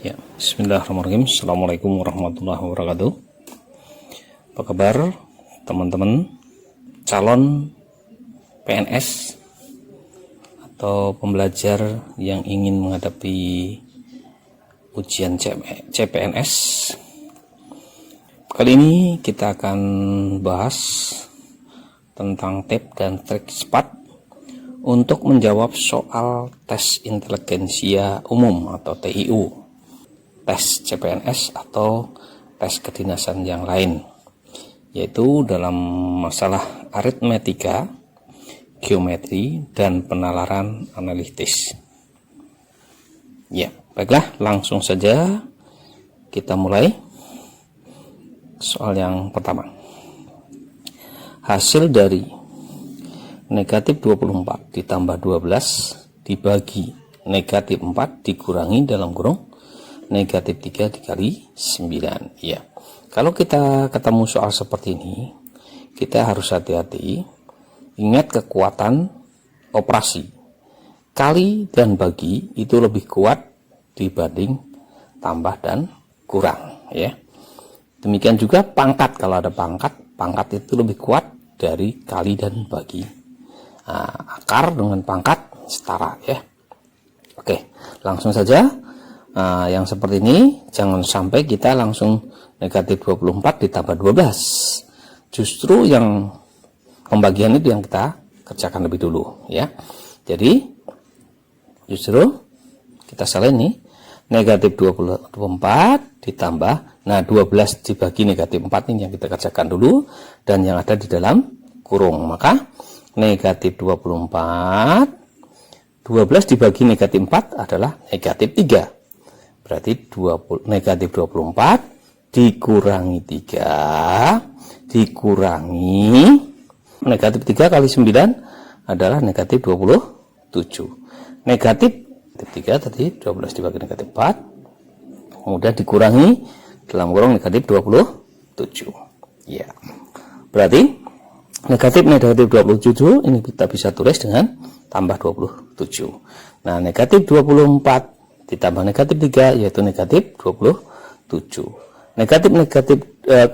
Ya, bismillahirrahmanirrahim. Assalamualaikum warahmatullahi wabarakatuh. Apa kabar teman-teman calon PNS atau pembelajar yang ingin menghadapi ujian CPNS? Kali ini kita akan bahas tentang tips dan trik cepat untuk menjawab soal tes inteligensia umum atau TIU, tes CPNS atau tes kedinasan yang lain, yaitu dalam masalah aritmetika, geometri, dan penalaran analitis. Ya, baiklah, langsung saja kita mulai. Soal yang pertama, hasil dari negatif 24 ditambah 12 dibagi negatif 4 dikurangi dalam kurung negatif 3 dikali 9. Ya, kalau kita ketemu soal seperti ini, kita harus hati-hati. Ingat kekuatan operasi. Kali dan bagi itu lebih kuat dibanding tambah dan kurang, ya. Demikian juga pangkat. Kalau ada pangkat itu lebih kuat dari kali dan bagi. Nah, akar dengan pangkat setara, ya. Oke, langsung saja. Yang seperti ini jangan sampai kita langsung negatif 24 ditambah 12. Justru yang pembagian itu yang kita kerjakan lebih dulu, ya. Jadi justru kita salah ini, negatif 24 ditambah 12 dibagi negatif 4 ini yang kita kerjakan dulu, dan yang ada di dalam kurung. Maka negatif 24 12 dibagi negatif 4 adalah negatif 3. Berarti negatif 24 dikurangi 3 dikurangi negatif 3 kali 9 adalah negatif 27. Negatif 3 tadi 12 dibagi negatif 4, kemudian dikurangi dalam kurung negatif 27. Ya, berarti negatif 27 ini kita bisa tulis dengan tambah 27. Nah, negatif 24 ditambah negatif 3 yaitu negatif 27.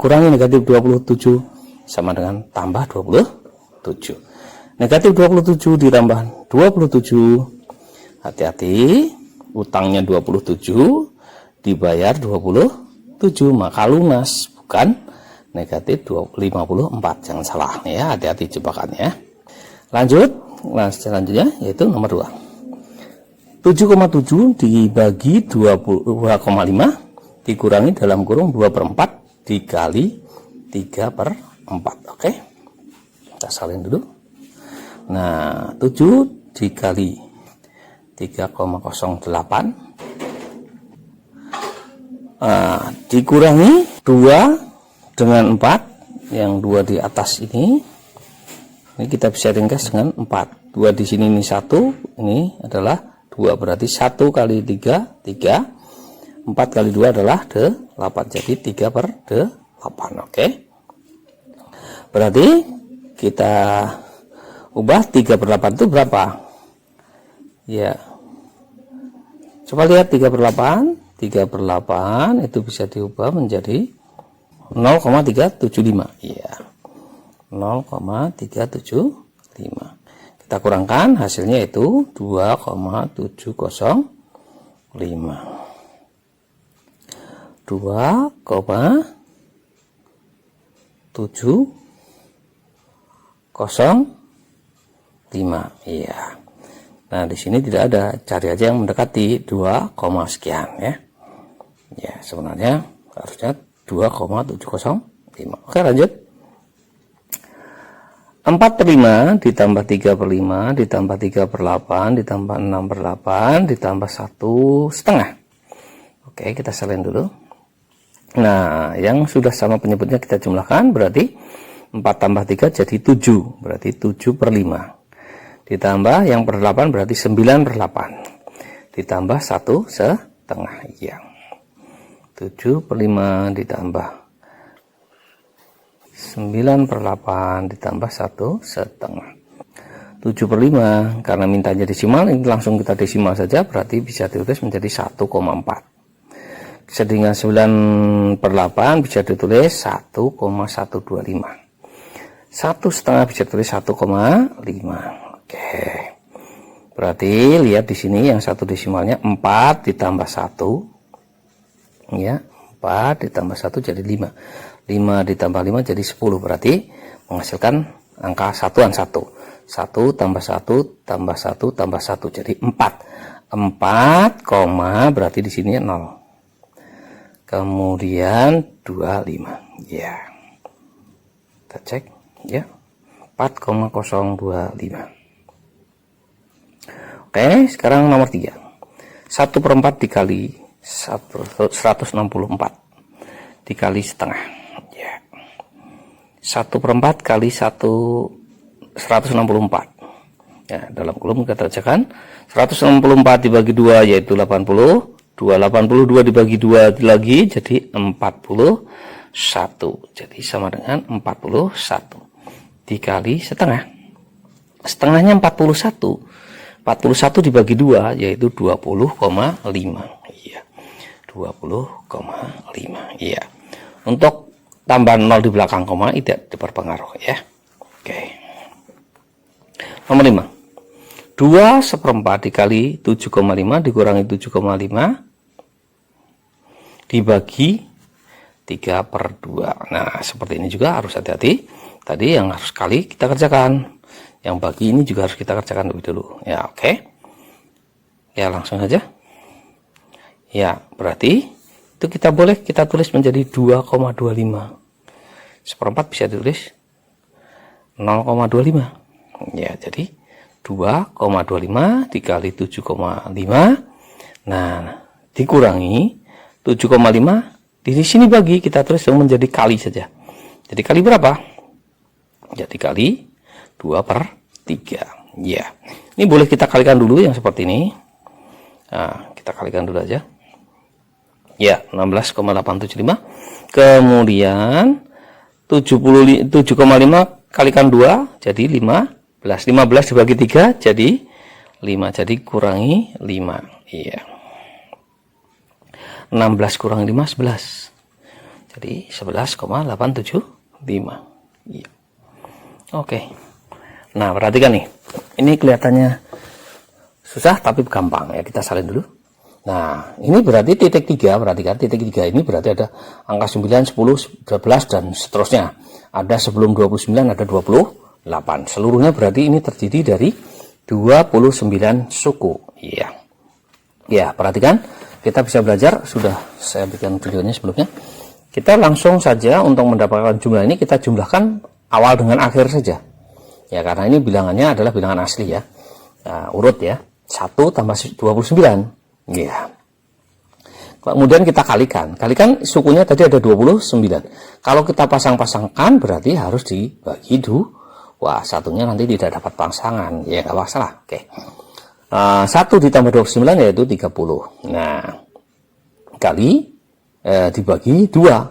Kurangi negatif 27 sama dengan tambah 27. Negatif 27 ditambah 27. Hati-hati, utangnya 27 dibayar 27, maka lunas, bukan negatif 54. Jangan salah ya, hati-hati jebakannya. Lanjut, selanjutnya yaitu nomor 2. 7,7 dibagi 2,5 dikurangi dalam kurung 2/4 dikali 3/4. Oke, kita salin dulu. Nah, 7 dikali 3,08 dikurangi 2 dengan 4, yang 2 di atas ini kita bisa ringkas dengan 4. 2 di sini ini 1, ini adalah 2, berarti 1 kali 3, 3. 4 kali 2 adalah 8, jadi 3/8. Oke. Berarti kita ubah 3/8 itu berapa? Ya. Coba lihat 3/8. 3/8 itu bisa diubah menjadi 0,375. Ya. 0,375. Kita kurangkan, hasilnya itu 2,705. 2,705. Iya. Nah, di sini tidak ada, cari aja yang mendekati 2, sekian ya. Ya, sebenarnya harusnya 2,705. Oke, lanjut. 4/5 ditambah 3/5 ditambah 3/8 ditambah 6/8 ditambah 1/2. Oke, kita salin dulu. Nah, yang sudah sama penyebutnya kita jumlahkan, berarti 4 tambah 3 jadi 7, berarti 7/5. Ditambah yang per 8 berarti 9/8. Ditambah 1/2. Ya. 7/5 ditambah 9/8 ditambah 1/2. 7/5 karena mintanya desimal, ini langsung kita desimal saja, berarti bisa ditulis menjadi 1,4. Sedangkan 9/8 bisa ditulis 1,125. 1/2 bisa ditulis 1,5. Oke. Berarti lihat di sini yang satu desimalnya 4 ditambah 1. Ya, 4 ditambah 1 jadi 5. 5 ditambah 5 jadi 10, berarti menghasilkan angka satuan 1. 1 tambah 1 tambah 1 tambah 1 jadi 4. 4, berarti di sini 0. Kemudian 25. Ya. Kita cek ya. 4,025. Oke, sekarang nomor 3. 1/4 dikali 164 dikali setengah. Ya. 1/4 kali 164. Ya, dalam kolom kita bacakan 164 dibagi 2 yaitu 80. 82 dibagi 2 lagi jadi 41. Jadi sama dengan 41 dikali setengah. Setengahnya 41. 41 dibagi 2 yaitu 20,5. Iya. 20,5. Iya. Untuk tambahan 0 di belakang koma tidak berpengaruh ya. Oke. Nomor 5. 2/4 dikali 7,5 dikurangi 7,5 dibagi 3/2. Nah, seperti ini juga harus hati-hati. Tadi yang harus kali kita kerjakan. Yang bagi ini juga harus kita kerjakan lebih dulu. Ya, oke. Ya, langsung saja. Ya, berarti itu kita tulis menjadi 2,25. 1/4 bisa ditulis 0,25. Ya, jadi 2,25 dikali 7,5. Nah, dikurangi 7,5 di sini bagi kita tulis menjadi kali saja. Jadi kali berapa? Jadi kali 2/3. Ya. Ini boleh kita kalikan dulu yang seperti ini. Nah, kita kalikan dulu aja. Ya, 16,875. Kemudian 7,5 kalikan 2 jadi 15. 15 dibagi 3 jadi 5. Jadi kurangi 5. Iya. 16 kurangi 5 11. Jadi 11,875. Iya. Oke. Nah, perhatikan nih. Ini kelihatannya susah tapi gampang ya, kita salin dulu. Nah, ini berarti titik 3, perhatikan titik 3 ini berarti ada angka 9, 10, 12 dan seterusnya. Ada sebelum 29 ada 28. Seluruhnya berarti ini terdiri dari 29 suku. Iya. Ya, perhatikan. Kita bisa belajar, sudah saya berikan videonya sebelumnya. Kita langsung saja untuk mendapatkan jumlah ini kita jumlahkan awal dengan akhir saja. Ya, karena ini bilangannya adalah bilangan asli ya. Nah, urut ya. 1 tambah 29. Ya. Kemudian kita kalikan. Kalikan sukunya tadi ada 29. Kalau kita pasang-pasangkan berarti harus dibagi 2. Wah, satunya nanti tidak dapat pasangan. Ya, nggak masalah. Oke. 1 ditambah 29 yaitu 30. Nah, kali dibagi 2.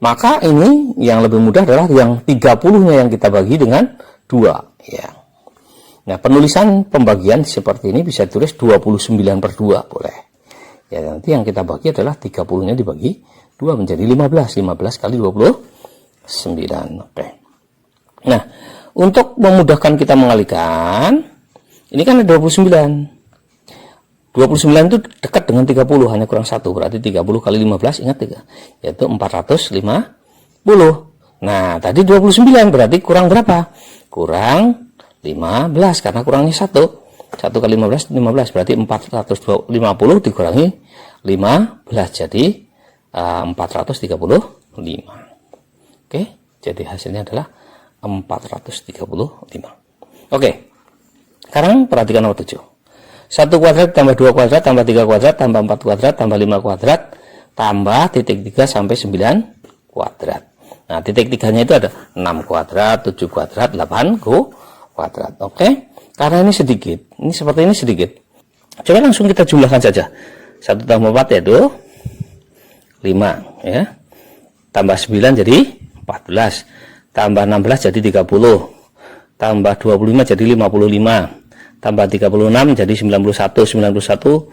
Maka ini yang lebih mudah adalah yang 30-nya yang kita bagi dengan 2. Ya. Nah, penulisan pembagian seperti ini bisa tulis 29/2 boleh. Ya, nanti yang kita bagi adalah 30-nya dibagi 2 menjadi 15. 15 kali 29. Oke. Nah, untuk memudahkan kita mengalikan, ini kan ada 29. 29 itu dekat dengan 30, hanya kurang 1. Berarti 30 kali 15, ingat 3. Yaitu 450. Nah, tadi 29 berarti kurang berapa? Kurang 15, karena kurangnya 1. 1 kali 15, 15. Berarti 450 dikurangi 15. Jadi 435. Oke, jadi hasilnya adalah 435. Oke. Sekarang perhatikan nomor 7. 1 kuadrat tambah 2 kuadrat tambah 3 kuadrat tambah 4 kuadrat tambah 5 kuadrat tambah titik 3 sampai 9 kuadrat. Nah, titik 3-nya itu ada 6 kuadrat, 7 kuadrat, 8 kuadrat. Oke. Karena ini sedikit. Ini seperti ini sedikit. Coba langsung kita jumlahkan saja. 1 tambah 4 yaitu ya. Tambah 9 jadi 14. Tambah 16 jadi 30. Tambah 25 jadi 55. Tambah 36 jadi 91. 91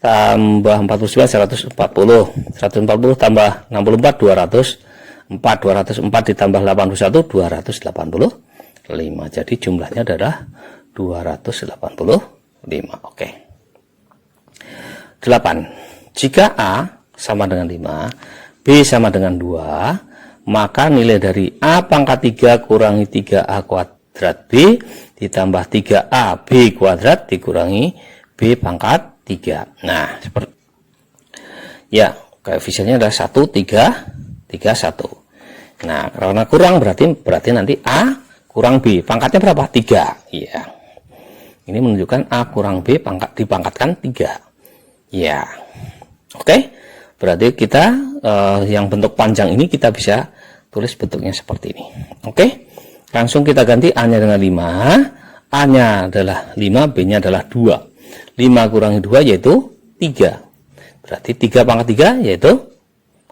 tambah 49 140. 140 tambah 64 204. 204 ditambah 81 285. Jadi jumlahnya adalah 285. Oke. 8. Jika A sama dengan 5, B sama dengan 2, maka nilai dari A pangkat 3 kurangi 3A kuadrat B ditambah 3A B kuadrat dikurangi B pangkat 3. Nah, seperti ya, koefisiennya adalah 1 3 3 1. Nah, karena kurang berarti nanti A kurang B. Pangkatnya berapa? 3. Iya. Ini menunjukkan A kurang B dipangkatkan 3. Ya. Oke. Berarti kita yang bentuk panjang ini kita bisa tulis bentuknya seperti ini. Oke. Langsung kita ganti A-nya dengan 5. A-nya adalah 5, B-nya adalah 2. 5 kurangi 2 yaitu 3. Berarti 3 pangkat 3 yaitu,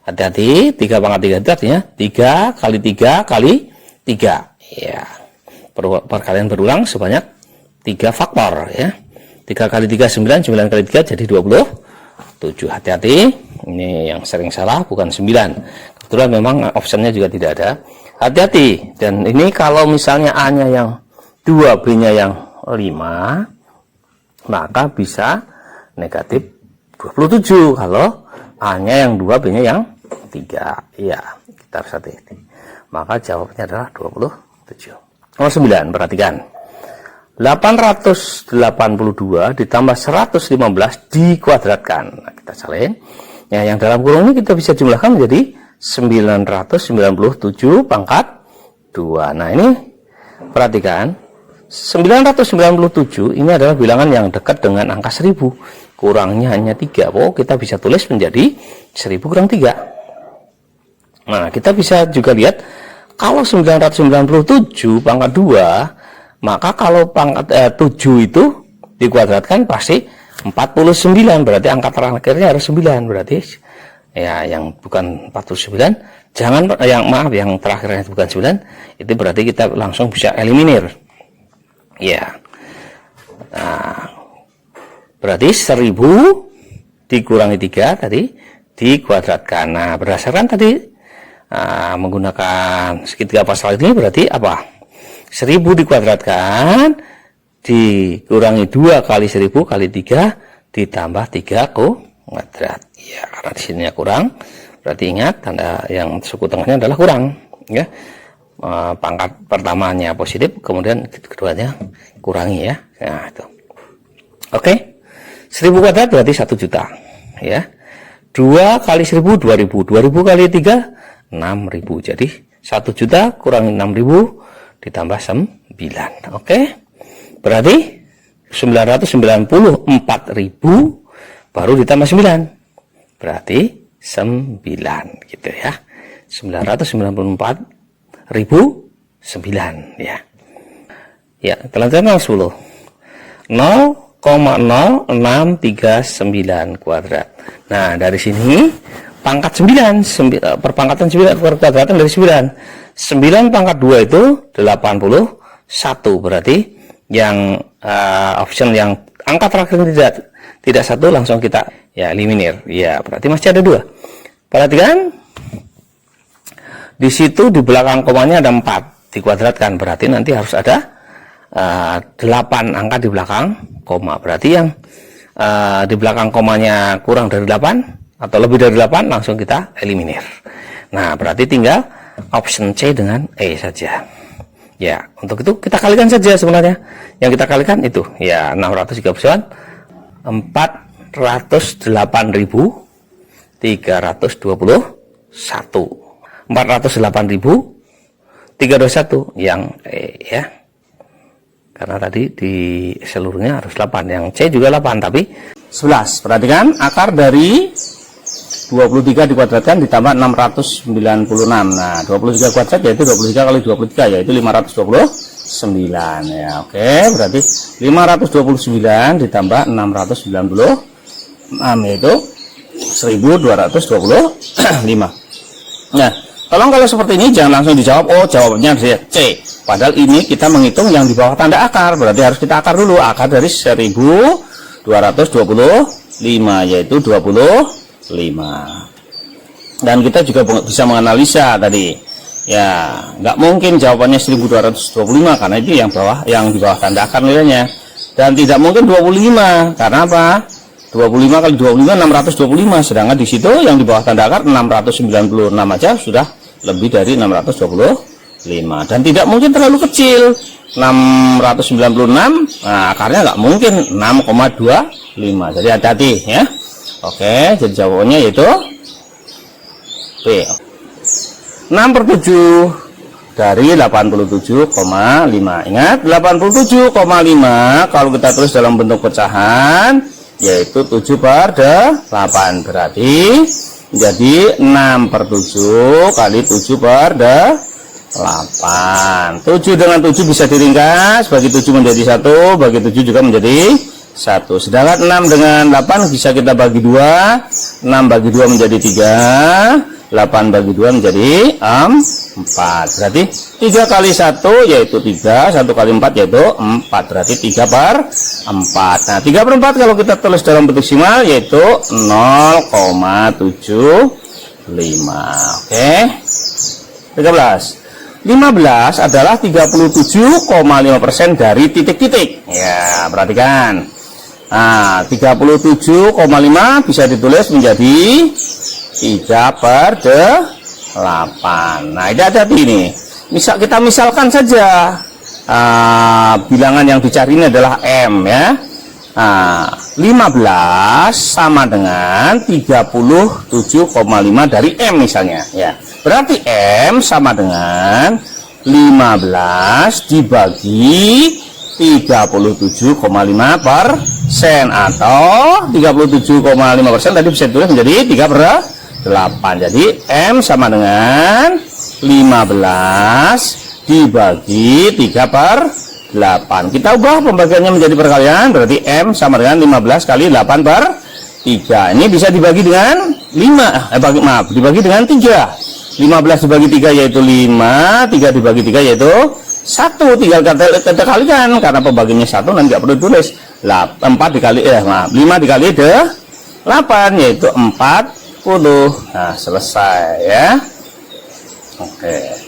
hati-hati, 3 pangkat 3 itu artinya 3 kali 3 kali 3. Ya. Perkalian berulang sebanyak 3 faktor ya. 3 kali 3 9, 9 kali 3 jadi 27. Hati-hati, ini yang sering salah bukan 9. Kebetulan memang optionnya juga tidak ada. Hati-hati. Dan ini kalau misalnya A-nya yang 2, B-nya yang 5, maka bisa negatif 27 kalau A-nya yang 2, B-nya yang 3. Ya, kita harus hati-hati. Maka jawabnya adalah 27. Nomor 9, perhatikan. 882 ditambah 115 dikuadratkan. Nah, kita salin. Ya, yang dalam kurung ini kita bisa jumlahkan menjadi 997 pangkat 2. Nah, ini perhatikan. 997 ini adalah bilangan yang dekat dengan angka 1000. Kurangnya hanya 3. Oh, kita bisa tulis menjadi 1000 kurang 3. Nah, kita bisa juga lihat kalau 997 pangkat 2, maka kalau pangkat 7 itu dikuadratkan pasti 49. Berarti angka terakhirnya harus 9. Berarti ya yang bukan 49, yang terakhirnya bukan 9, itu berarti kita langsung bisa eliminir. Ya. Nah, berarti 1000 dikurangi 3 tadi dikuadratkan. Nah, berdasarkan tadi menggunakan segitiga pasal ini berarti apa? 1000 dikuadratkan dikurangi 2 kali 1000 kali 3 ditambah 3 kuadrat. Ya, karena di sininya kurang, berarti ingat tanda yang suku tengahnya adalah kurang. Ya, pangkat pertamanya positif, kemudian keduanya kurangi ya. Nah, itu. Oke, 1000 kuadrat berarti 1 juta. Ya, 2 kali 1000 2000, 2000 kali 3 6000. Jadi 1 juta kurangi 6000 ditambah 9. Oke. Berarti 994.000 baru ditambah 9. Berarti 9 gitu ya. 994.009 ya. Ya, telan-telan 10. 0,0639 kuadrat. Nah, dari sini pangkat 9, perpangkatan 9 kuadratan dari 9. 9 pangkat 2 itu 81. Berarti yang option yang angka terakhir tidak 1 langsung kita ya eliminir. Ya, berarti masih ada 2. Perhatikan. Di situ di belakang komanya ada 4 dikuadratkan. Berarti nanti harus ada 8 angka di belakang koma. Berarti yang di belakang komanya kurang dari 8 atau lebih dari 8 langsung kita eliminir. Nah, berarti tinggal option C dengan E saja. Ya, untuk itu kita kalikan saja sebenarnya. Yang kita kalikan itu ya 639 408.321. 408.321 yang E ya. Karena tadi di seluruhnya harus 8, yang C juga 8 tapi 11. Perhatikan akar dari 23 dikuadratkan ditambah 696. Nah, 23 kuadrat yaitu 23 kali 23 yaitu 529 ya. Oke, berarti 529 ditambah 696 yaitu 1225. Nah, tolong kalau seperti ini jangan langsung dijawab, oh jawabannya C. Padahal ini kita menghitung yang di bawah tanda akar, berarti harus kita akar dulu. Akar dari 1225 yaitu 25. Dan kita juga bisa menganalisa tadi. Ya, nggak mungkin jawabannya 1225 karena itu yang di bawah tanda akar nilainya. Dan tidak mungkin 25 karena apa? 25 kali 25 625, sedangkan di situ yang di bawah tanda akar 696 aja sudah lebih dari 625. Dan tidak mungkin terlalu kecil 696, nah akarnya nggak mungkin 6,25. Jadi hati-hati ya. Oke, jadi jawabannya yaitu B. 6/7 dari 87,5. Ingat, 87,5 kalau kita tulis dalam bentuk pecahan yaitu 7/8, berarti jadi 6/7 kali 7/8. 7 dengan 7 bisa diringkas, bagi 7 menjadi 1, bagi 7 juga menjadi 1. Sedangkan 6 dengan 8 bisa kita bagi 2, 6 bagi 2 menjadi 3, 8 bagi 2 menjadi 4. Berarti 3 kali 1 yaitu 3, 1 kali 4 yaitu 4, berarti 3/4. Nah, 3/4 kalau kita tulis dalam bentuk simal yaitu 0,75. Oke. 15 adalah 37,5% dari titik-titik. Ya, perhatikan. Nah, 37,5 bisa ditulis menjadi 3/8. Nah, ini hati-hati ini. Kita misalkan saja bilangan yang dicari ini adalah M ya. 15 sama dengan 37,5 dari M misalnya ya. Berarti M sama dengan 15 dibagi 37,5% atau 37,5% tadi bisa ditulis menjadi 3/8. Jadi M sama dengan 15 dibagi 3/8. Kita ubah pembagiannya menjadi perkalian, berarti M sama dengan 15 kali 8/3. Ini bisa dibagi dengan 5, dibagi dengan 3. 15 dibagi 3 yaitu 5, 3 dibagi 3 yaitu 1. Tinggal kita kalikan karena pembagiannya 1 dan nggak perlu tulis. 5 dikali 8 yaitu 40. Nah, selesai ya. Oke.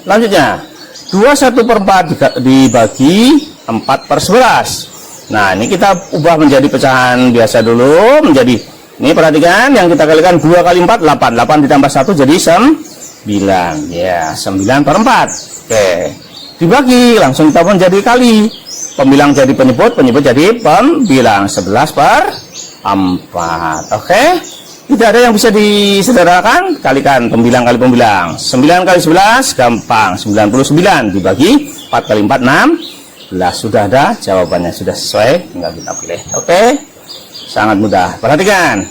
Selanjutnya 21/4 dibagi 4/11. Nah, ini kita ubah menjadi pecahan biasa dulu, menjadi ini perhatikan yang kita kalikan 2 kali 4 8. 8 ditambah 1 jadi 9. Ya, 9/4. Oke. Dibagi langsung kita pun jadi kali. Pembilang jadi penyebut, penyebut jadi pembilang. 11/4. Oke. Tidak ada yang bisa disederhanakan, kalikan pembilang kali pembilang. 9 kali 11 gampang, 99 dibagi 4 kali 4 16. Sudah ada jawabannya, sudah sesuai, tinggal kita pilih. Oke. Sangat mudah. Perhatikan.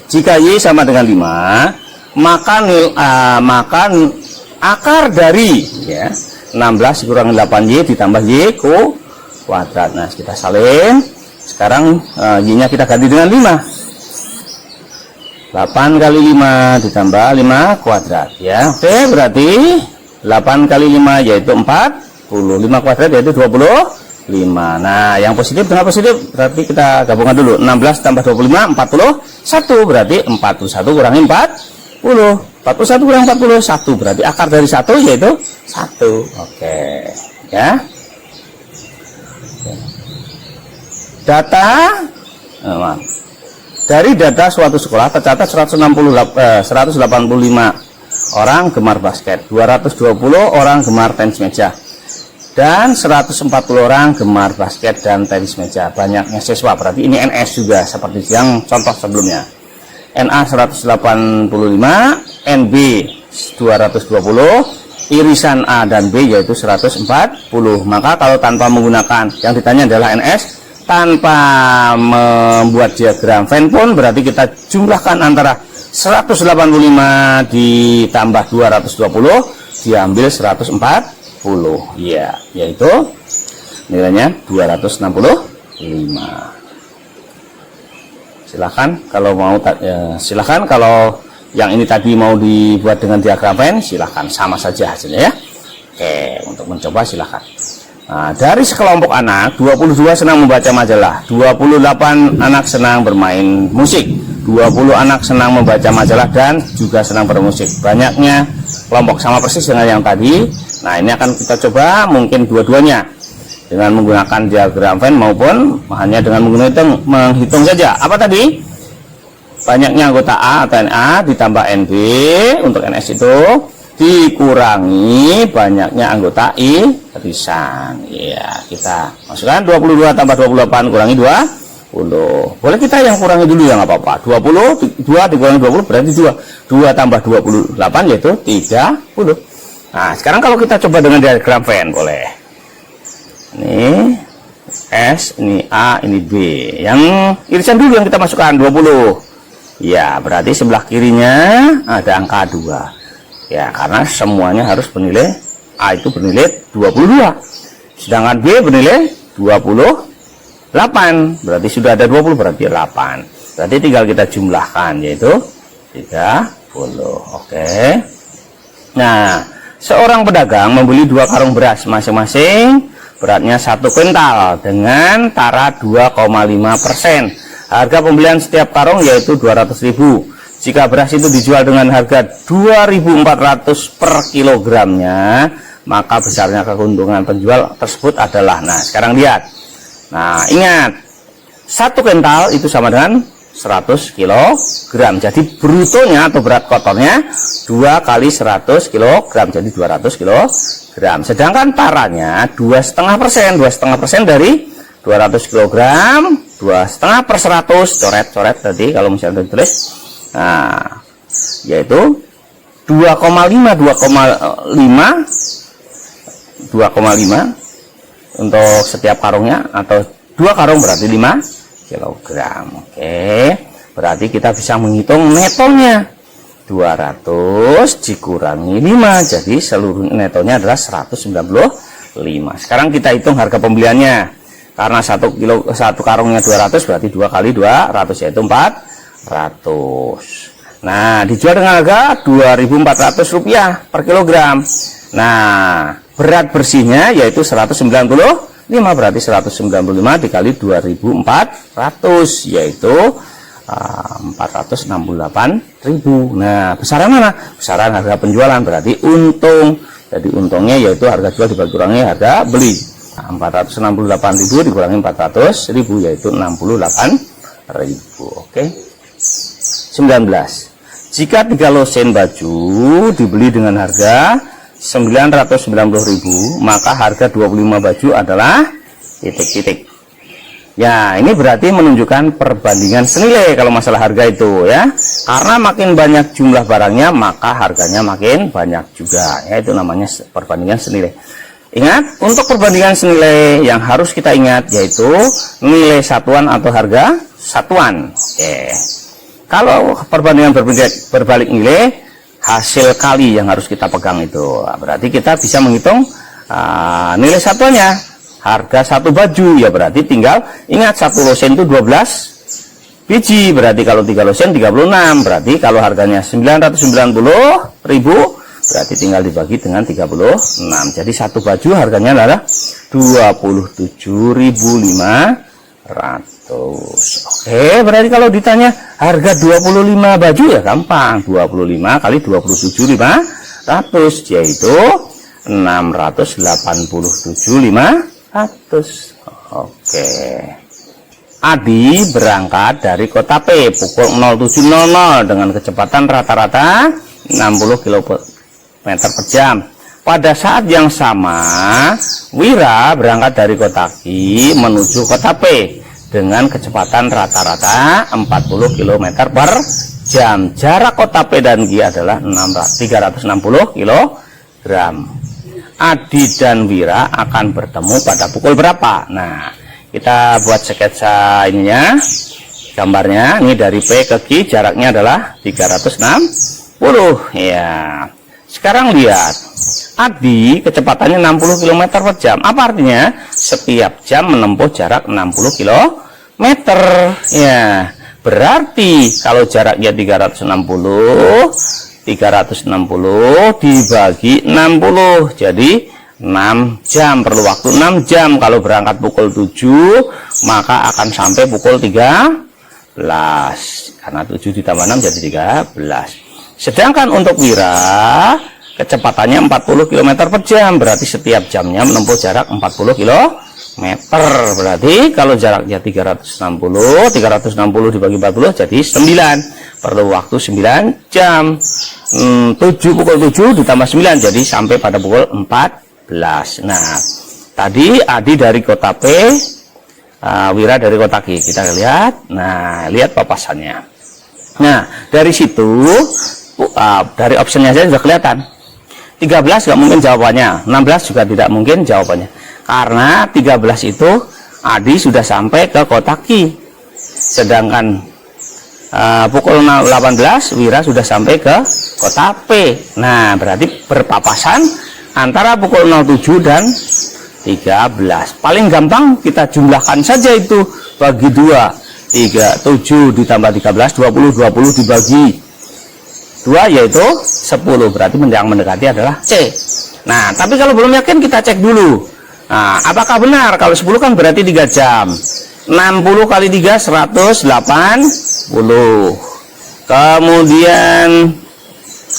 Jika Y sama dengan 5, maka akar dari ya 16 dikurangi 8Y ditambah Y kuadrat. Nah, kita salin. Sekarang Y-nya kita ganti dengan 5. 8 kali 5 ditambah 5 kuadrat ya. Oke, berarti 8 kali 5 yaitu 40. 5 kuadrat yaitu 25. Nah, yang positif dengan positif berarti kita gabungkan dulu. 16 tambah 25 41, berarti 41 kurangi 40. 41 kurang 41 berarti akar dari 1 yaitu 1. Oke ya. Data dari data suatu sekolah tercatat 185 orang gemar basket, 220 orang gemar tenis meja, dan 140 orang gemar basket dan tenis meja. Banyaknya siswa, berarti ini NS juga seperti yang contoh sebelumnya. NA 185, NB 220, irisan A dan B yaitu 140. Maka kalau tanpa menggunakan, yang ditanya adalah NS, tanpa membuat diagram Venn pun, berarti kita jumlahkan antara 185 ditambah 220 diambil 140 ya, yaitu nilainya 265. Silahkan kalau mau silahkan kalau yang ini tadi mau dibuat dengan diagram Venn, silahkan, sama saja hasilnya ya. Oke, untuk mencoba silahkan. Nah, dari sekelompok anak, 22 senang membaca majalah, 28 anak senang bermain musik, 20 anak senang membaca majalah dan juga senang bermusik. Banyaknya kelompok, sama persis dengan yang tadi. Nah, ini akan kita coba mungkin dua-duanya dengan menggunakan diagram Venn maupun hanya dengan menghitung saja. Apa tadi? Banyaknya anggota A atau NA ditambah NB untuk NS itu dikurangi banyaknya anggota irisan. Ya, kita masukkan 22 tambah 28 kurangi 20. Boleh kita yang kurangi dulu ya, nggak apa-apa. 2 dikurangi 20 berarti 2 tambah 28 yaitu 30. Nah, sekarang kalau kita coba dengan diagram Venn, boleh. Ini S, ini A, ini B. Yang irisan dulu yang kita masukkan 20. Ya, berarti sebelah kirinya ada angka 2. Ya, karena semuanya harus bernilai, A itu bernilai 22. Sedangkan B bernilai 28. Berarti sudah ada 20, berarti 8. Berarti tinggal kita jumlahkan, yaitu 30. Oke. Nah, seorang pedagang membeli 2 karung beras masing-masing, beratnya 1 kuintal dengan tara 2,5%. Harga pembelian setiap karung yaitu 200.000. Jika beras itu dijual dengan harga 2.400 per kilogramnya, maka besarnya keuntungan penjual tersebut adalah, nah sekarang lihat. Nah, ingat, 1 kuintal itu sama dengan 100 kilogram. Jadi brutonya atau berat kotornya 2 kali 100 kilogram, jadi 200 kilogram. Sedangkan taranya 2,5%. 2,5% dari 200 kilogram, 2,5 per 100, coret-coret tadi kalau misalnya ditulis. Nah, yaitu 2,5 untuk setiap karungnya, atau 2 karung berarti 5 kilogram. Oke, berarti kita bisa menghitung netonya. 200 dikurangi 5, jadi seluruh netonya adalah 195. Sekarang kita hitung harga pembeliannya. Karena 1 karungnya 200, berarti 2 kali 200 yaitu 400. Nah, dijual dengan harga Rp2.400 per kilogram. Nah, berat bersihnya yaitu 195, berarti 195 dikali 2.400 yaitu 468.000. Nah, besaran mana? Besaran harga penjualan, berarti untung. Jadi untungnya yaitu harga jual dikurangi harga beli. Nah, 468.000 dikurangi 400.000 yaitu 68.000. Oke. 19. Jika 3 losen baju dibeli dengan harga 990.000, maka harga 25 baju adalah titik-titik. Ya, ini berarti menunjukkan perbandingan senilai kalau masalah harga itu ya. Karena makin banyak jumlah barangnya, maka harganya makin banyak juga. Ya, itu namanya perbandingan senilai. Ingat, untuk perbandingan senilai yang harus kita ingat yaitu nilai satuan atau harga satuan. Oke. Kalau perbandingan berbalik nilai, hasil kali yang harus kita pegang itu. Berarti kita bisa menghitung nilai satuannya. Harga 1 baju, ya berarti tinggal ingat 1 losen itu 12 biji, berarti kalau 3 losen 36, berarti kalau harganya 990.000, berarti tinggal dibagi dengan 36. Jadi 1 baju harganya adalah 27.500. Oke, berarti kalau ditanya harga 25 baju ya gampang, 25 kali 27.500 yaitu 687.500. Oke. Adi berangkat dari kota P pukul 07.00 dengan kecepatan rata-rata 60 km per jam. Pada saat yang sama, Wira berangkat dari kota Q menuju kota P dengan kecepatan rata-rata 40 km per jam. Jarak kota P dan Q adalah 360 kg. Adi dan Wira akan bertemu pada pukul berapa? Nah, kita buat sketsa ininya, gambarnya. Ini dari P ke Q jaraknya adalah 360 ya. Sekarang lihat, Adi kecepatannya 60 km per jam. Apa artinya? Setiap jam menempuh jarak 60 km ya. Berarti kalau jaraknya 360 dibagi 60, jadi 6 jam, perlu waktu 6 jam. Kalau berangkat pukul 7 maka akan sampai pukul 13, karena 7 ditambah 6 jadi 13. Sedangkan untuk Wira kecepatannya 40 km per jam, berarti setiap jamnya menempuh jarak 40 km. Berarti kalau jaraknya 360 dibagi 40 jadi 9, perlu waktu 9 jam. 7 pukul 7 ditambah 9 jadi sampai pada pukul 14. Nah, tadi Adi dari kota P, Wira dari kota Q, kita lihat. Nah, lihat papasannya. Nah, dari situ dari optionnya saja sudah kelihatan. 13 nggak mungkin jawabannya, 16 juga tidak mungkin jawabannya, karena 13 itu Adi sudah sampai ke kota Q, sedangkan pukul 18 Wira sudah sampai ke kota P. Nah, berarti berpapasan antara pukul 07 dan 13. Paling gampang kita jumlahkan saja itu, bagi 2, 7 ditambah 13, 20 dibagi 2 yaitu 10, berarti yang mendekati adalah C. Nah, tapi kalau belum yakin kita cek dulu. Nah, apakah benar kalau 10 kan berarti 3 jam. 60 kali 3 180. Kemudian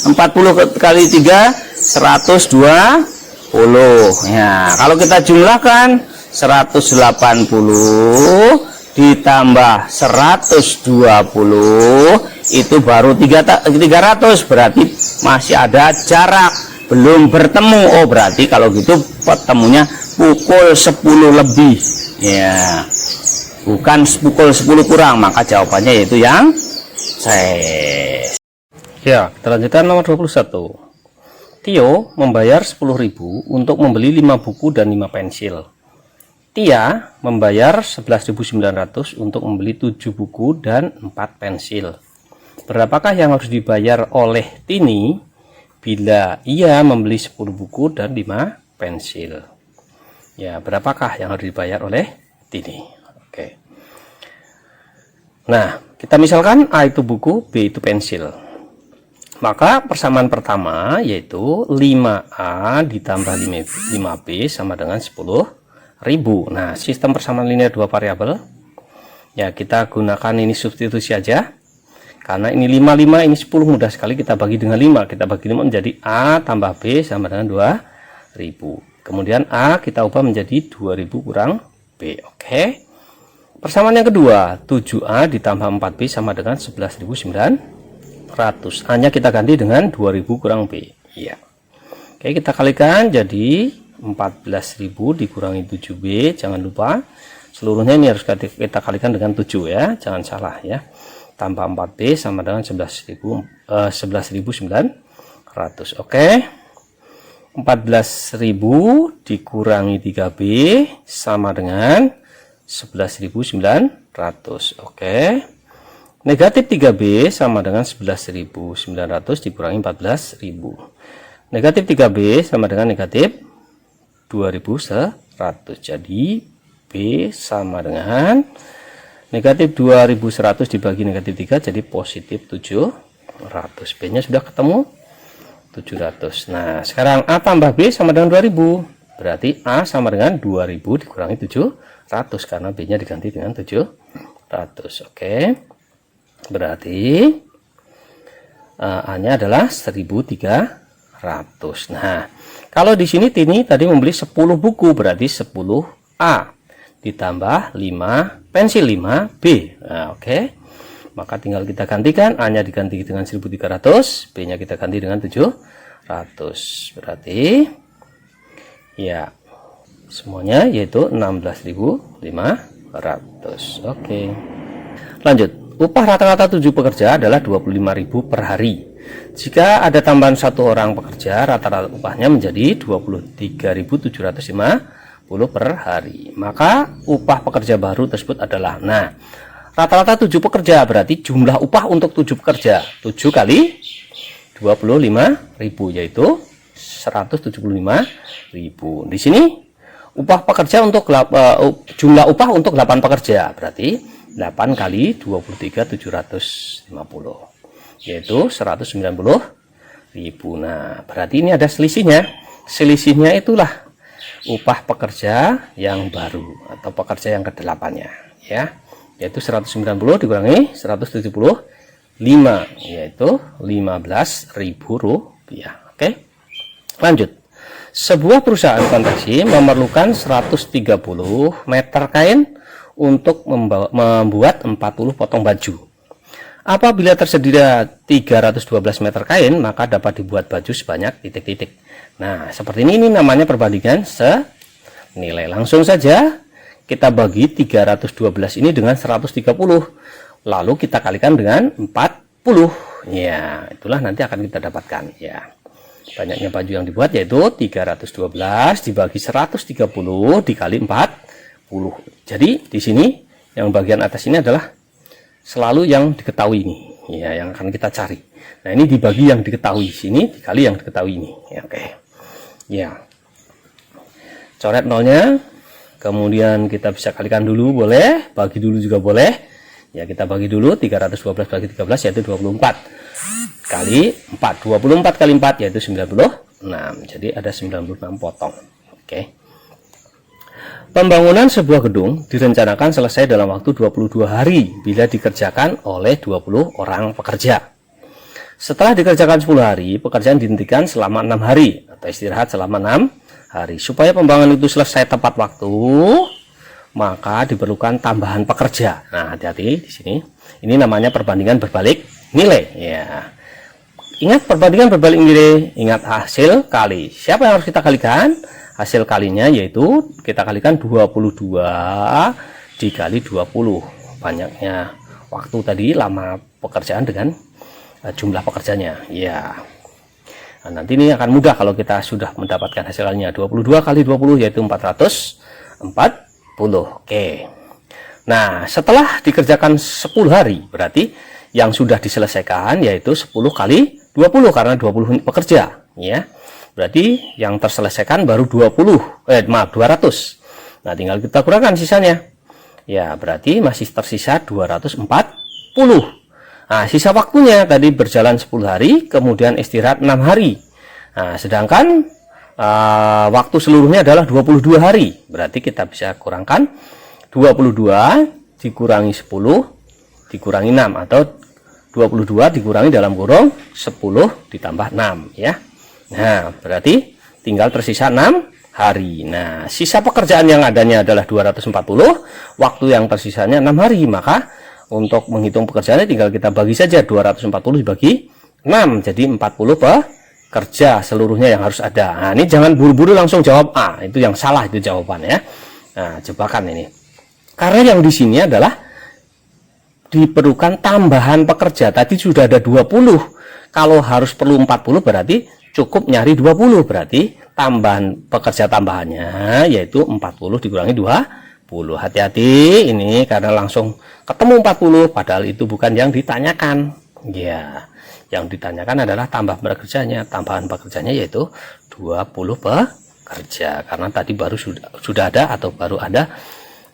40 kali 3 120. Ya, kalau kita jumlahkan 180 ditambah 120 itu baru 300, berarti masih ada jarak, belum bertemu. Oh, berarti kalau gitu pertemunya pukul 10 lebih ya, bukan pukul 10 kurang, maka jawabannya yaitu yang C. Ya, kita lanjutkan nomor 21. Tio membayar 10.000 untuk membeli 5 buku dan 5 pensil. Tia membayar 11.900 untuk membeli 7 buku dan 4 pensil. Berapakah yang harus dibayar oleh Tini bila ia membeli 10 buku dan 5 pensil? Ya, berapakah yang harus dibayar oleh Tini? Oke. Nah, kita misalkan A itu buku, B itu pensil. Maka persamaan pertama yaitu 5A ditambah 5B sama dengan 10.000. Nah, sistem persamaan linear 2 variabel. Ya, kita gunakan ini substitusi aja. Karena ini 5, ini 10, mudah sekali kita bagi dengan 5. Kita bagi 5 menjadi A tambah B sama dengan 2.000. Kemudian A kita ubah menjadi 2.000 kurang B. Oke. Persamaan yang kedua, 7A ditambah 4B sama dengan 11.900. A-nya kita ganti dengan 2.000 kurang B. Iya. Oke, kita kalikan jadi 14.000 dikurangi 7B. Jangan lupa seluruhnya ini harus kita kalikan dengan 7 ya. Jangan salah ya. Tambah 4B sama dengan 11.900. Oke. 14.000 dikurangi 3B sama dengan 11.900. Oke. Negatif 3B sama dengan 11.900 dikurangi 14.000. Negatif 3B sama dengan negatif 2.100. Jadi B sama dengan negatif 2.100 dibagi negatif 3 jadi positif 700. B nya sudah ketemu 700. Nah, sekarang A tambah B sama dengan 2.000. Berarti A sama dengan 2.000 dikurangi 700 karena B nya diganti dengan 700. Oke. Berarti A nya adalah 1.300. Nah, kalau di sini Tini tadi membeli 10 buku, berarti 10A ditambah 5 pensil 5B. Nah, oke. Maka tinggal kita gantikan, A nya diganti dengan 1.300, B nya kita ganti dengan 700. Berarti ya semuanya yaitu 16.500. Oke. Lanjut. Upah rata-rata 7 pekerja adalah 25.000 per hari. Jika ada tambahan 1 orang pekerja, rata-rata upahnya menjadi 23.750 per hari. Maka upah pekerja baru tersebut adalah, nah, rata-rata 7 pekerja berarti jumlah upah untuk 7 pekerja 7 kali 25.000 yaitu 175.000. Di sini upah pekerja untuk jumlah upah untuk 8 pekerja berarti 8 kali 23 750, yaitu 190.000. Nah, berarti ini ada selisihnya. Selisihnya itulah upah pekerja yang baru atau pekerja yang ke-8-nya, ya. Yaitu 190 dikurangi 175, yaitu Rp15.000. Oke. Lanjut. Sebuah perusahaan konveksi memerlukan 130 meter kain untuk membuat 40 potong baju. Apabila tersedia 312 meter kain, maka dapat dibuat baju sebanyak titik-titik. Nah, seperti ini namanya perbandingan senilai. Langsung saja kita bagi 312 ini dengan 130. Lalu kita kalikan dengan 40. Ya, itulah nanti akan kita dapatkan, ya. Banyaknya baju yang dibuat yaitu 312 dibagi 130 dikali 40. Jadi di sini yang bagian atas ini adalah selalu yang diketahui ini, ya, yang akan kita cari. Nah, ini dibagi yang diketahui sini dikali yang diketahui ini, ya. Oke, ya, coret nolnya, kemudian kita bisa kalikan dulu, boleh, bagi dulu juga boleh, ya. Kita bagi dulu 312 bagi 13 yaitu 24 kali 4, 24 kali 4 yaitu 96, jadi ada 96 potong. Oke. Pembangunan sebuah gedung direncanakan selesai dalam waktu 22 hari bila dikerjakan oleh 20 orang pekerja. Setelah dikerjakan 10 hari, pekerjaan dihentikan selama 6 hari atau istirahat selama 6 hari. Supaya pembangunan itu selesai tepat waktu, maka diperlukan tambahan pekerja. Nah, hati-hati di sini. Ini namanya perbandingan berbalik nilai, ya. Ingat perbandingan berbalik nilai, ingat hasil kali. Siapa yang harus kita kalikan? Hasil kalinya yaitu kita kalikan 22 dikali 20. Banyaknya waktu tadi, lama pekerjaan dengan jumlah pekerjanya, ya. Nah, nanti ini akan mudah kalau kita sudah mendapatkan hasil kalinya. 22 kali 20 yaitu 440. Oke. Nah, setelah dikerjakan 10 hari, berarti yang sudah diselesaikan yaitu 10 kali 20 karena 20 pekerja, ya. Berarti yang terselesaikan baru 200. Nah, tinggal kita kurangkan sisanya. Ya, berarti masih tersisa 240. Nah, sisa waktunya tadi berjalan 10 hari, kemudian istirahat 6 hari. Nah, sedangkan waktu seluruhnya adalah 22 hari. Berarti kita bisa kurangkan 22 dikurangi 10 dikurangi 6 atau 22 dikurangi dalam kurung 10 ditambah 6, ya. Nah, berarti tinggal tersisa 6 hari. Nah, sisa pekerjaan yang adanya adalah 240, waktu yang tersisanya 6 hari. Maka untuk menghitung pekerjaannya tinggal kita bagi saja 240 dibagi 6, jadi 40 pekerja seluruhnya yang harus ada. Nah, ini jangan buru-buru langsung jawab A, itu yang salah itu jawabannya. Nah, jebakan ini. Karena yang di sini adalah diperlukan tambahan pekerja. Tadi sudah ada 20. Kalau harus perlu 40 berarti cukup nyari 20, berarti tambahan pekerja tambahannya yaitu 40 dikurangi 20. Hati-hati ini karena langsung ketemu 40 padahal itu bukan yang ditanyakan, ya. Yang ditanyakan adalah tambah pekerjanya, tambahan pekerjanya yaitu 20 pekerja karena tadi baru sudah ada atau baru ada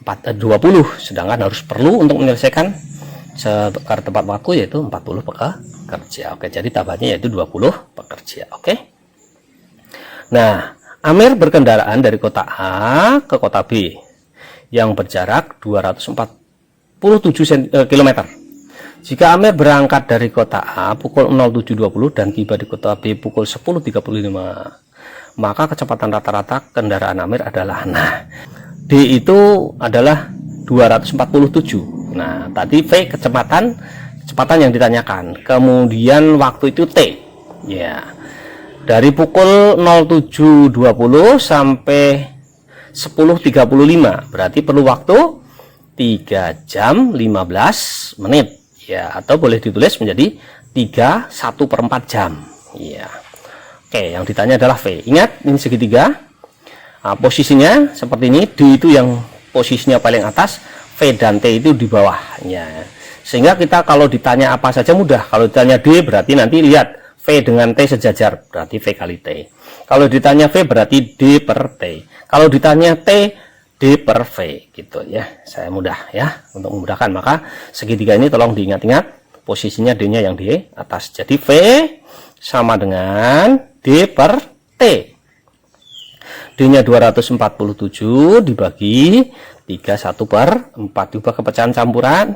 20, sedangkan harus perlu untuk menyelesaikan sekarang tepat waktu yaitu 40 pekerja. Oke, jadi tambahnya yaitu 20 pekerja. Oke. Nah, Amir berkendaraan dari kota A ke kota B yang berjarak 247 km. Jika Amir berangkat dari kota A pukul 07.20 dan tiba di kota B pukul 10.35, maka kecepatan rata-rata kendaraan Amir adalah, nah, D itu adalah 247. Nah, tadi V kecepatan yang ditanyakan. Kemudian waktu itu T. Ya. Dari pukul 07.20 sampai 10.35. Berarti perlu waktu 3 jam 15 menit. Ya, atau boleh ditulis menjadi 1/4 jam. Ya. Oke, yang ditanya adalah V. Ingat, ini segitiga. Nah, posisinya seperti ini. D itu yang posisinya paling atas, V dan T itu di bawahnya. Sehingga kita kalau ditanya apa saja mudah. Kalau ditanya D berarti nanti lihat V dengan T sejajar, berarti V kali T. Kalau ditanya V berarti D per T. Kalau ditanya T D per V gitu ya. Saya mudah ya untuk memudahkan, maka segitiga ini tolong diingat-ingat posisinya D-nya yang di atas. Jadi V sama dengan D per T. D-nya 247 dibagi 31 per 4, diubah ke pecahan campuran,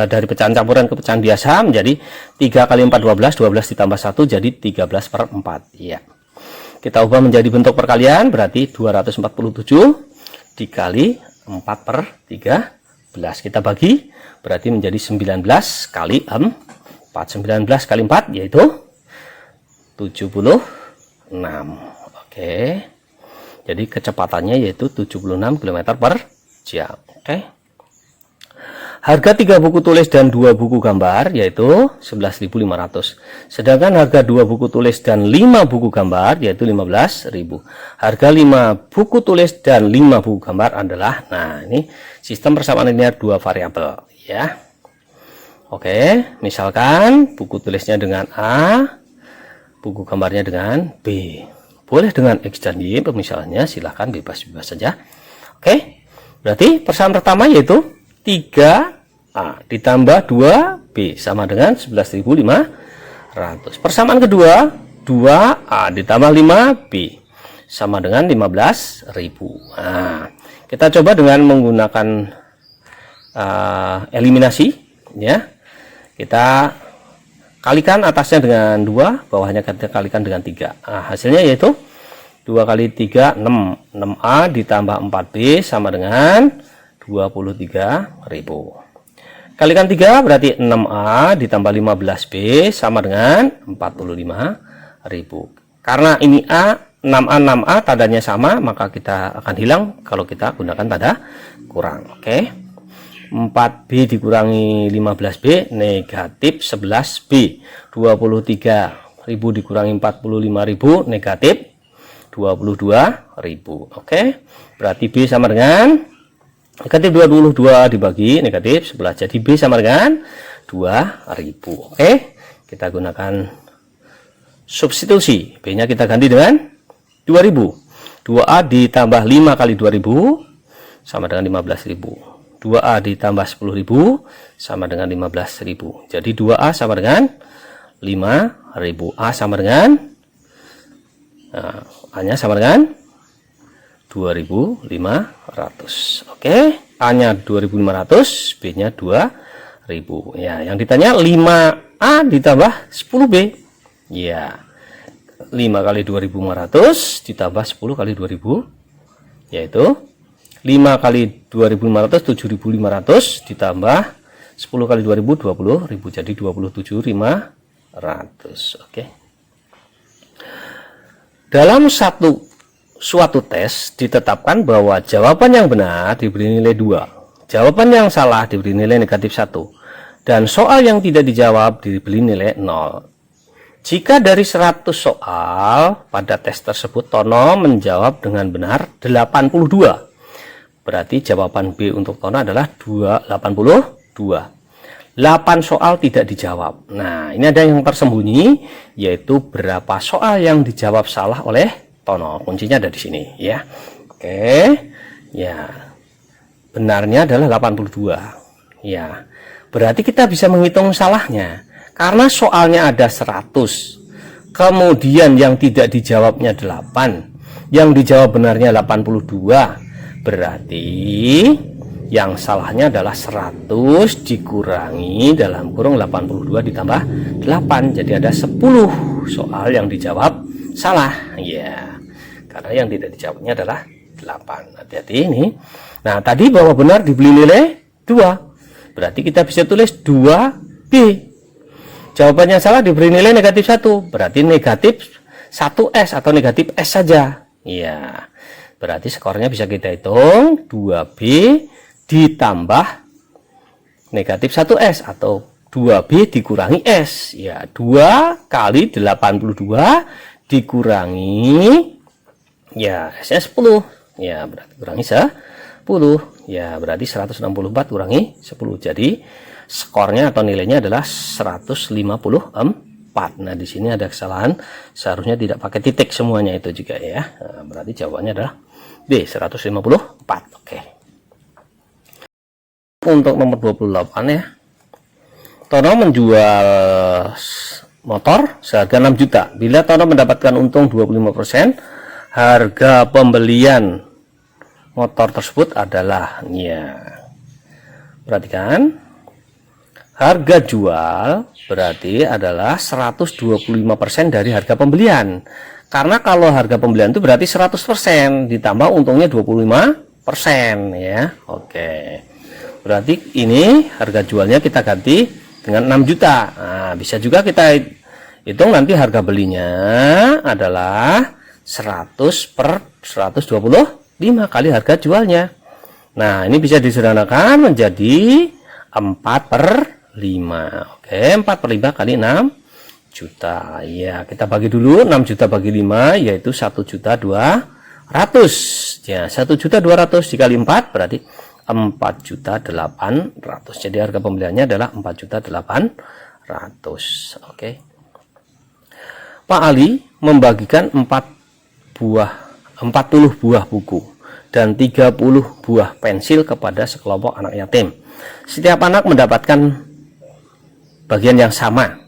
dari pecahan campuran ke pecahan biasa menjadi 3 kali 4 12, 12 ditambah 1 jadi 13 per 4 ya. Kita ubah menjadi bentuk perkalian, berarti 247 dikali 4 per 13, kita bagi, berarti menjadi 19 kali 4, 19 kali 4 yaitu 76. Oke, jadi kecepatannya yaitu 76 km per jam. Oke, harga 3 buku tulis dan 2 buku gambar yaitu 11.500. Sedangkan harga 2 buku tulis dan 5 buku gambar yaitu 15.000. Harga 5 buku tulis dan 5 buku gambar adalah, nah ini sistem persamaan linear 2 variabel ya. Oke, misalkan buku tulisnya dengan A, buku gambarnya dengan B. Boleh dengan X dan Y pemisahannya, silahkan bebas-bebas saja. Oke, berarti persamaan pertama yaitu 3A ditambah 2B sama dengan 11.500. Persamaan kedua 2A ditambah 5B sama dengan 15.000. Nah, kita coba dengan menggunakan eliminasi ya. Kita kalikan atasnya dengan 2, bawahnya kita kalikan dengan 3. Nah, hasilnya yaitu 2 kali 3 6, 6A ditambah 4B sama dengan 23.000. Kalikan 3 berarti 6A ditambah 15B sama dengan 45.000. Karena ini A, 6A 6A tandanya sama, maka kita akan hilang kalau kita gunakan tanda kurang. Oke, 4B dikurangi 15B negatif 11B, 23.000 dikurangi 45.000 negatif 22.000. Oke, berarti B sama dengan negatif 22 dibagi negatif 11, jadi B sama dengan 2.000. Oke, kita gunakan substitusi, B nya kita ganti dengan 2.000. 2A ditambah 5 kali 2.000 sama dengan 15.000. 2A ditambah 10.000 sama dengan 15.000. Jadi 2A sama dengan 5.000. A sama dengan A nya sama dengan 2.500. Oke, A nya 2.500, B nya 2.000 ya. Yang ditanya 5A ditambah 10B ya. 5 kali 2.500 ditambah 10 kali 2.000 yaitu 5 kali 2.500 7.500 ditambah 10 kali 2.000 20.000, jadi 27.500. Oke, dalam suatu tes ditetapkan bahwa jawaban yang benar diberi nilai 2, jawaban yang salah diberi nilai negatif 1, dan soal yang tidak dijawab diberi nilai 0. Jika dari 100 soal pada tes tersebut Tono menjawab dengan benar 82, berarti jawaban B untuk Tono adalah 82. 8 soal tidak dijawab. Nah, ini ada yang tersembunyi, yaitu berapa soal yang dijawab salah oleh Tono. Kuncinya ada di sini ya. Oke, ya, benarnya adalah 82 ya. Berarti kita bisa menghitung salahnya karena soalnya ada 100, kemudian yang tidak dijawabnya 8, yang dijawab benarnya 82, berarti yang salahnya adalah 100 dikurangi dalam kurung 82 ditambah 8, jadi ada 10 soal yang dijawab salah ya, karena yang tidak dijawabnya adalah 8. Hati-hati ini. Nah, tadi bahwa benar diberi nilai 2, berarti kita bisa tulis 2B. Jawabannya salah diberi nilai negatif 1, berarti negatif 1S atau negatif S saja ya. Berarti skornya bisa kita hitung 2B ditambah negatif 1S atau 2B dikurangi S ya. 2 kali 82 dikurangi ya S nya 10 ya, berarti kurangi 10 ya, berarti 164 kurangi 10, jadi skornya atau nilainya adalah 154. Nah, di sini ada kesalahan, seharusnya tidak pakai titik semuanya itu juga ya. Nah, berarti jawabannya adalah D 154. Oke. Untuk nomor 28 ya. Tono menjual motor seharga 6 juta. Bila Tono mendapatkan untung 25%, harga pembelian motor tersebut adalah, ya, perhatikan, harga jual berarti adalah 125% dari harga pembelian. Karena kalau harga pembelian itu berarti 100% ditambah untungnya 25% ya. Oke. Berarti ini harga jualnya kita ganti dengan 6 juta. Nah, bisa juga kita hitung nanti harga belinya adalah 100 per 125 kali harga jualnya. Nah, ini bisa disederhanakan menjadi 4 per 5. Oke, 4 per 5 kali 6 juta. Ya, kita bagi dulu 6 juta bagi 5 yaitu 1.200.000. Ya, 1.200.000 dikali 4 berarti 4.800.000. Jadi harga pembeliannya adalah 4.800.000. Oke. Pak Ali membagikan 40 buah buku dan 30 buah pensil kepada sekelompok anak yatim. Setiap anak mendapatkan bagian yang sama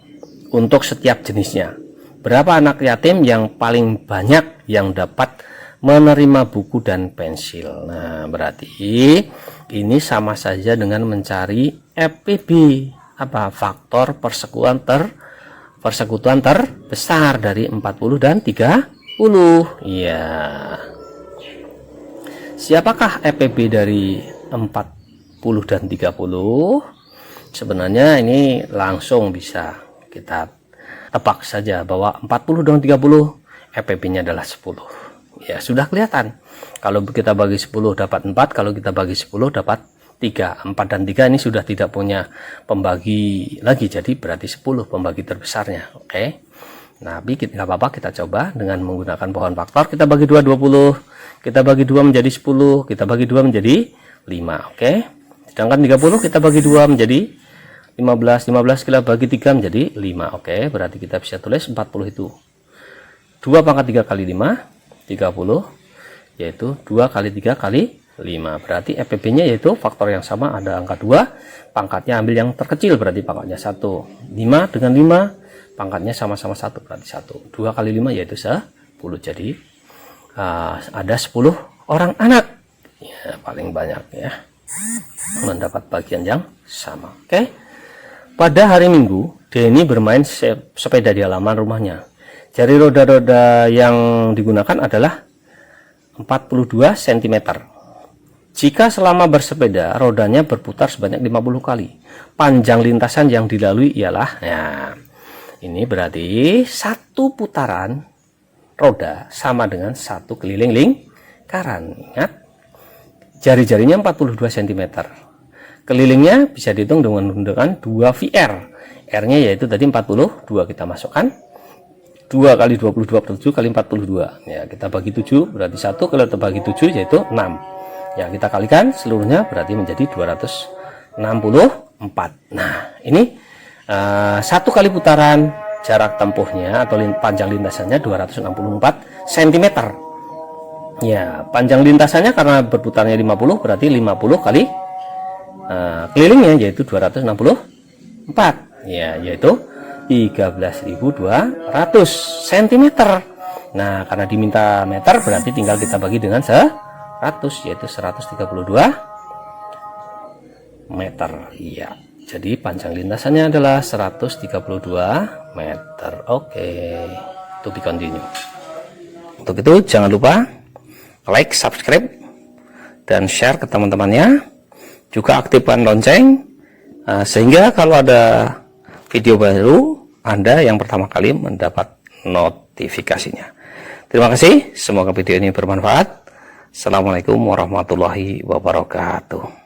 untuk setiap jenisnya. Berapa anak yatim yang paling banyak yang dapat menerima buku dan pensil? Nah, berarti ini sama saja dengan mencari FPB, apa, faktor persekutuan terbesar dari 40 dan 30. Iya. Siapakah FPB dari 40 dan 30? Sebenarnya ini langsung bisa kita tebak saja bahwa 40 dan 30 FPB-nya adalah 10. Ya, sudah kelihatan. Kalau kita bagi 10 dapat 4, kalau kita bagi 10 dapat 3. 4 dan 3 ini sudah tidak punya pembagi lagi, jadi berarti 10 pembagi terbesarnya. Oke. Nah, nggak apa-apa, kita coba dengan menggunakan pohon faktor. Kita bagi 2 20, kita bagi 2 menjadi 10, kita bagi 2 menjadi 5. Oke. Sedangkan 30 kita bagi 2 menjadi 15, 15 kita bagi 3 menjadi 5. Oke, berarti kita bisa tulis 40 itu 2 pangkat 3 kali 5, 30, yaitu 2 kali 3 kali 5. Berarti FPB-nya yaitu faktor yang sama, ada angka 2, pangkatnya ambil yang terkecil, berarti pangkatnya 1. 5 dengan 5, pangkatnya sama-sama 1, berarti 1. 2 kali 5 yaitu 10. Jadi ada 10 orang anak, ya, paling banyak ya, mendapat bagian yang sama. Oke. Pada hari Minggu, Denny bermain sepeda di halaman rumahnya. Jari roda-roda yang digunakan adalah 42 cm. Jika selama bersepeda, rodanya berputar sebanyak 50 kali. Panjang lintasan yang dilalui ialah, ya, ini berarti satu putaran roda sama dengan satu keliling lingkaran. Ingat, jari-jarinya 42 cm. Kelilingnya bisa dihitung dengan 2 VR. R-nya yaitu tadi 42, kita masukkan 2 kali 22 per 7 kali 42. Ya, kita bagi 7 berarti 1, kalau kita bagi 7 yaitu 6. Ya, kita kalikan seluruhnya berarti menjadi 264. Nah, ini satu kali putaran, jarak tempuhnya atau panjang lintasannya 264 cm. Ya, panjang lintasannya karena berputarnya 50 berarti 50 kali kelilingnya yaitu 264, ya, yaitu 13.200 cm. Nah, karena diminta meter berarti tinggal kita bagi dengan 100, yaitu 132 meter. Iya, jadi panjang lintasannya adalah 132 meter. Oke, to be continue. Untuk itu jangan lupa like, subscribe, dan share ke teman-temannya. Juga aktifkan lonceng sehingga kalau ada video baru Anda yang pertama kali mendapat notifikasinya. Terima kasih, semoga video ini bermanfaat. Assalamualaikum warahmatullahi wabarakatuh.